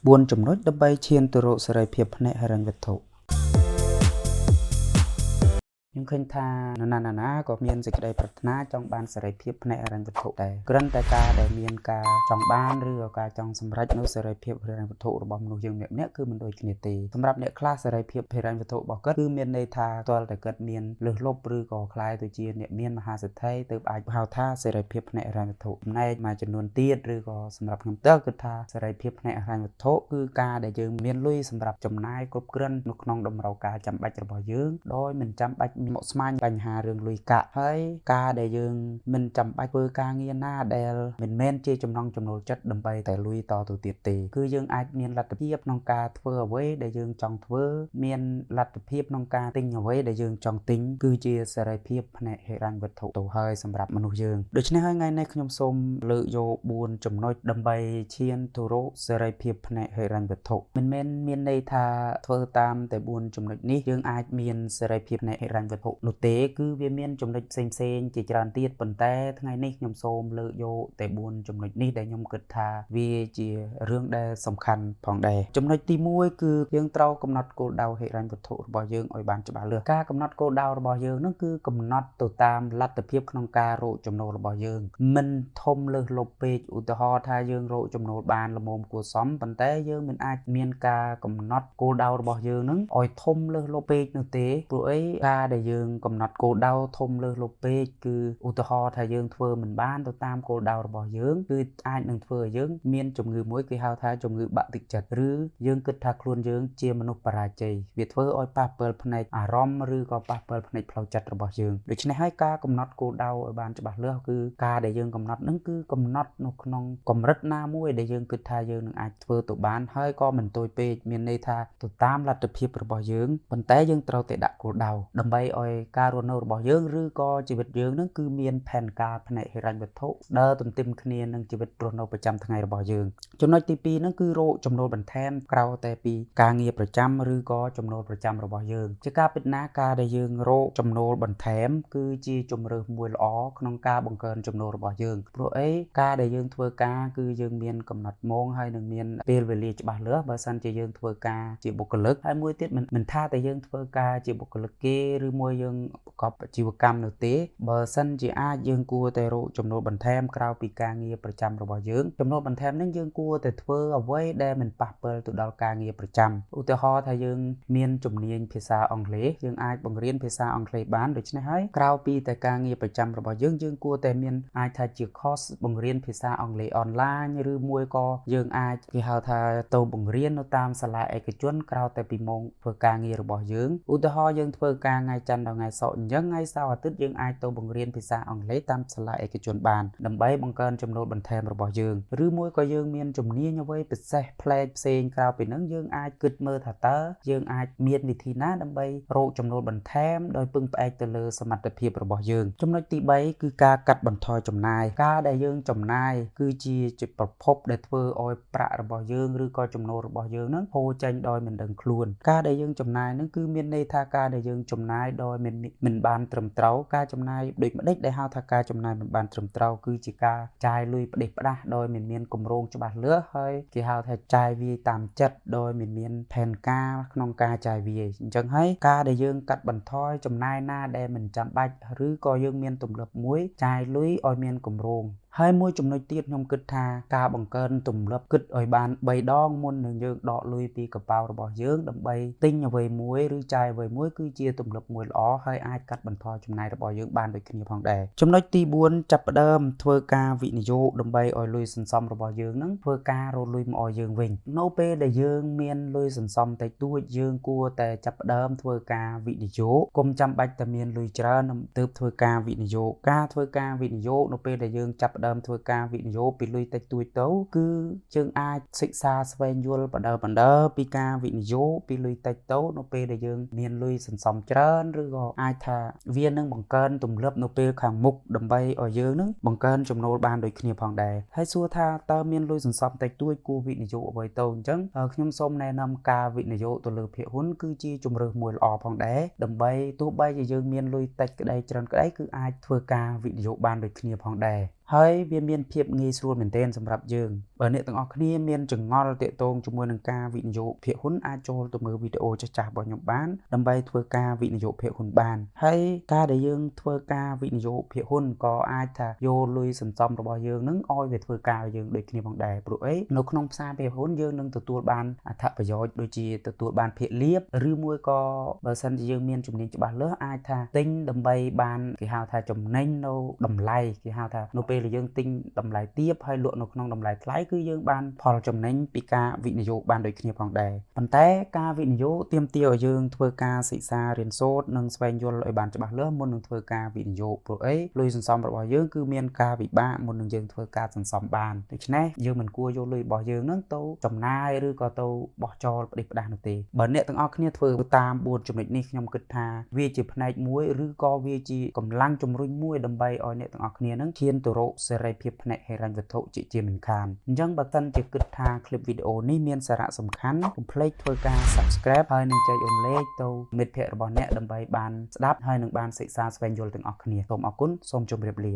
4 ចំណុចដើម្បីឈានទៅរកសេរីភាពផ្នែកហិរញ្ញវត្ថុខ្ញុំឃើញថាណាក៏មានសេចក្តីប្រាថ្នាចង់បានសេរីភាពផ្នែកហិរញ្ញវត្ថុដែរគ្រាន់តែការដែលមានការចង់បានឬក៏ការចង់សម្រេចនូវសេរីភាពហិរញ្ញវត្ថុរបស់មនុស្សយើងម្នាក់ៗគឺមិនដូចគ្នាទេសម្រាប់អ្នកខ្លះសេរីភាពហិរញ្ញវត្ថុរបស់គាត់គឺមានន័យថាទាល់តែគាត់មានលើសលប់ឬក៏ខ្លាយទៅជាអ្នកមានមហាសេដ្ឋីទើបអាចហៅថាសេរីភាពផ្នែកហិរញ្ញវត្ថុចំណែកមួយចំនួនទៀតឬក៏សម្រាប់ខ្ញុំទៅគឺថាសេរីភាពផ្នែកហិរញ្ញវត្ថុគឺការដែលយើងមានលុយសម្រាប់ចំណាយគ្រប់គ្រាន់នៅក្នុងតម្រូវការចាំបាច់របស់យើងដោយមិនចាំបាច់មកស្មានបញ្ហារឿងលុយកាក់ហើយការដែលយើងមិនចាំបាច់ធ្វើការងារណាដែលមិនមែនជាចំណង់ចំណូលចិត្តដើម្បីតែលុយតទៅទៀតទេគឺយើងអាចមានលទ្ធភាពក្នុងការធ្វើអ្វីដែលយើងចង់ធ្វើមានលទ្ធភាពក្នុងការទិញអ្វីដែលយើងចង់ទិញគឺជាសេរីភាពផ្នែកហិរញ្ញវត្ថុទៅហើយសម្រាប់មនុស្សយើងដូច្នេះហើយថ្ងៃនេះខ្ញុំសូមលើកយក4ចំណុចដើម្បីឈានទៅរកសេរីភាពផ្នែកហិរញ្ញវត្ថុមិនមែនមានន័យថាធ្វើតាមតែ4ចំណុចនេះយើងអាចមានសេរីភាពផ្នែកហិរញ្ញវត្ថុនោះទេគឺវាមានចំណុចផ្សេងៗជាច្រើនទៀតប៉ុន្តែថ្ងៃនេះខ្ញុំសូមលើកយកតែ4ចំណុចនេះដែលខ្ញុំគិតថាវាជារឿងដែលសំខាន់ផងដែរចំណុចទី1គឺយើងត្រូវកំណត់គោលដៅហិរញ្ញវត្ថុរបស់យើងឲ្យបានច្បាស់លាស់ការកំណត់គោលដៅរបស់យើងនោះគឺកំណត់ទៅតាមលទ្ធភាពក្នុងការរកចំណូលរបស់យើងមិនធំលើសលប់ពេកឧទាហរណ៍ថាយើងរកចំណូលបានល្មមគួរសមប៉ុន្តែយើងមិនអាចមានការកំណត់គោលដៅរបស់យើងនឹងឲ្យធំលើសលប់ពេកនោះទេព្រោះអីការដែលយើងកំណត់គោលដៅធំលើសលប់ពេកគឺឧទាហរណ៍ថាយើងធ្វើមិនបានទៅតាមគោលដៅរបស់យើងគឺអាចនឹងធ្វើឲ្យយើងមានជំងឺមួយគេហៅថាជំងឺបាក់ទឹកចិត្តឬយើងគិតថាខ្លួនយើងជាមនុស្សបរាជ័យវាធ្វើឲ្យប៉ះពាល់ផ្នែកអារម្មណ៍ឬក៏ប៉ះពាល់ផ្នែកផ្លូវចិត្តរបស់យើងដូច្នេះហើយការកំណត់គោលដៅឲ្យបានច្បាស់លាស់គឺការដែលយើងកំណត់នឹងគឺកំណត់នៅក្នុងកម្រិតណាមួយដែលយើងគិតថាយើងនឹងអាចធ្វើទៅបានហើយក៏មិនតូចពេកមានន័យថាទៅតាមលទ្ធភាពរបស់យើងប៉ុន្តែយើងត្រូវតែដាក់គោលដៅដើម្បីឲ្យការរស់នៅរបស់យើងឬក៏ជីវិតយើងនឹងគឺមានផែនការផ្នែកហិរញ្ញវត្ថុដើរទន្ទឹមគ្នានឹងជីវិតរស់នៅប្រចាំថ្ងៃរបស់យើងចំណុចទី2ហ្នឹងគឺរកចំណូលបន្ថែមក្រៅតែពីការងារប្រចាំឬក៏ចំណូលប្រចាំរបស់យើងជាការពិតណាការដែលយើងរកចំណូលបន្ថែមគឺជាជម្រើសមួយល្អក្នុងការបង្កើនចំណូលរបស់យើងព្រោះអីការដែលយើងធ្វើការគឺយើងមានកំណត់ម៉ោងហើយនឹងមានពេលវេលាច្បាស់លាស់បើសិនជាយើងធ្វើការជាបុគ្គលិកហើយមួយទៀតមិនថាតែយើងធ្វើការជាបុគ្គលិកគេឬមួយយើងប្រកបអាជីវកម្មនោះទេបើសិនជាអាចយើងគួរតែរកចំណូលបន្ថែមក្រៅពីការងារប្រចាំរបស់យើងចំណូលបន្ថែមហ្នឹងយើងគួរតែធ្វើអ្វីដែលមិនប៉ះពាល់ទៅដល់ការងារប្រចាំឧទាហរណ៍ថាយើងមានជំនាញភាសាអង់គ្លេសយើងអាចបង្រៀនភាសាអង់គ្លេសបានដូច្នេះហើយក្រៅពីតែការងារប្រចាំរបស់យើងគួរតែមានអាចថាជា course បង្រៀនភាសាអង់គ្លេសអនឡាញឬមួយក៏យើងអាចគេហៅថាទៅបង្រៀននៅតាមសាលាឯកជនក្រៅតែពីម៉ោងធ្វើការងាររបស់យើងឧទាហរណ៍យើងធ្វើការថ្ងៃច័ន្ទដល់ថ្ងៃសុក្រអញ្ចឹងថ្ងៃសៅរ៍អាទិត្យយើងអាចទៅបង្រៀនភាសាអង់គ្លេសតាមសាលាឯកជនបានដើម្បីបង្កើនចំណូលបន្ថែមរបស់យើងឬមួយក៏យើងមានជំនាញអ្វីពិសេសផ្លែកផ្សេងក្រៅពីហ្នឹងយើងអាចគិតមើលថាតើយើងអាចមានវិធីណាដើម្បីរកចំណូលបន្ថែមដោយពឹងផ្អែកទៅលើសមត្ថភាពរបស់យើងចំណុចទី3គឺការកាត់បន្ថយចំណាយការដែលយើងចំណាយគឺជាប្រភពដែលធ្វើឲ្យប្រាក់របស់យើងឬក៏ចំណូលរបស់យើងហ្នឹងហូរចេញដោយមិនដឹងខ្លួនការដែលយើងចំណាយហ្នឹងគឺមានន័យថាការដែលយើងចំណាយដោយមិនបានត្រឹមត្រូវការចំណាយដូចម្ដេចដែលហៅថាការចំណាយមិនបានត្រឹមត្រូវគឺជាការចាយលុយផ្ដេសផ្ដាស់ដោយមិនមានគម្រោងច្បាស់លាស់ហើយគេហៅថាចាយវាយតាមចិត្តដោយមិនមានផែនការក្នុងការចាយវាយអញ្ចឹងហើយការដែលយើងកាត់បន្ថយចំណាយណាដែលមិនចាំបាច់ឬក៏យើងមានទម្លាប់មួយចាយលុយឲ្យមានគម្រោងហើយមួយចំណុចទៀតខ្ញុំគិតថាការបង្កើនទម្លាប់គិតឲ្យបាន3ដងមុននឹងយើងដកលុយពីកប៉ាល់របស់យើងដើម្បីទិញអ្វីមួយឬចាយអ្វីមួយគឺជាទម្លាប់មួយល្អហើយអាចកាត់បន្ថយចំណាយរបស់យើងបានដូចគ្នាផងដែរចំណុចទី4ចាប់ផ្ដើមធ្វើការវិនិយោគដើម្បីឲ្យលុយសន្សំរបស់យើងនឹងធ្វើការរកលុយមកឲ្យយើងវិញនៅពេលដែលយើងមានលុយសន្សំតិចតួចយើងគួរតែចាប់ផ្ដើមធ្វើការវិនិយោគកុំចាំបាច់តែមានលុយច្រើនទើបធ្វើការវិនិយោគការធ្វើការវិនិយោគនៅពេលដែលយើងចាប់ផ្ដើមធ្វើការវិនិយោគពីលុយតិចតួចទៅគឺយើងអាចសិក្សាស្វែងយល់បណ្ដើពីការវិនិយោគពីលុយតិចទៅនៅពេលដែលយើងមានលុយសន្សំច្រើនឬក៏អាចថាវានឹងបង្កើនទម្លាប់នៅពេលខាងមុខដើម្បីឲ្យយើងនឹងបង្កើនចំណូលបានដូចគ្នាផងដែរហើយសួរថាតើមានលុយសន្សំតិចតួចគួរវិនិយោគអ្វីទៅអញ្ចឹងខ្ញុំសូមណែនាំការវិនិយោគទៅលើភាគហ៊ុនគឺជាជម្រើសមួយល្អផងដែរដើម្បីទោះបីជាយើងមានលុយតិចក្តីច្រើនក្តីគឺអាចធ្វើការវិនិយោគបានដូចគ្នាផងដែរ ហើយវាមានភាពងាយស្រួលមែនទែនសម្រាប់យើងបើអ្នកទាំងអស់គ្នាមានចង្អល់ទាក់ទងជាមួយនឹងការវិនិយោគភាគហ៊ុនអាចចូលទៅមើលវីដេអូចាស់ៗរបស់ខ្ញុំបានដើម្បីធ្វើការវិនិយោគភាគហ៊ុនបានហើយការដែលយើងធ្វើការវិនិយោគភាគហ៊ុនក៏អាចថាយកលុយសន្សំរបស់យើងនឹងឲ្យវាធ្វើការឲ្យយើងដូចគ្នាផងដែរព្រោះអីនៅក្នុងផ្សារភាគហ៊ុនយើងនឹងទទួលបានអត្ថប្រយោជន៍ដូចជាទទួលបានភាគលាភឬមួយក៏បើសិនជាយើងមានជំនាញច្បាស់លាស់អាចថាទិញដើម្បីបានគេហៅថាចំណេញនៅតម្លៃគេហៅថានៅពេលដែលយើងទិញតម្លៃទាបហើយលក់នៅក្នុងតម្លៃថ្លៃគឺយើងបានផលចំណេញពីការវិនិយោគបានដូចគ្នាផងដែរប៉ុន្តែការវិនិយោគទាមទារឲ្យយើងធ្វើការសិក្សារៀនសូត្រនិងស្វែងយល់ឲ្យបានច្បាស់លាស់មុននឹងធ្វើការវិនិយោគព្រោះអីលុយសន្សំរបស់យើងគឺមានការវិបាកមុននឹងយើងធ្វើការសន្សំបានដូច្នេះយើងមិនគួរយកលុយរបស់យើងនឹងទៅចំណាយឬក៏ទៅបោះចោលផ្ដេសផ្ដាសនោះទេបើអ្នកទាំងអស់គ្នាធ្វើតាម4ចំណុចនេះខ្ញុំគិតថាវាជាផ្នែកមួយឬក៏វាជាកម្លាំងជំរុញមួយដើម្បីឲ្យអ្នកទាំងអស់គ្នានឹងឈានទៅរកសេរីភាពផ្នែកហិរញ្ញវត្ថុជាមិនខានអញ្ចឹងបើសិនជាគិតថាคลิปវីដេអូនេះមានសារៈសំខាន់កុំភ្លេចធ្វើការ Subscribe ហើយនឹងចែករំលែកទៅមិត្តភ័ក្តិរបស់អ្នកដើម្បីបានស្ដាប់ហើយនឹងបានសិក្សាស្វែងយល់ទាំងអស់គ្នាសូមអរគុណសូមជម្រាបលា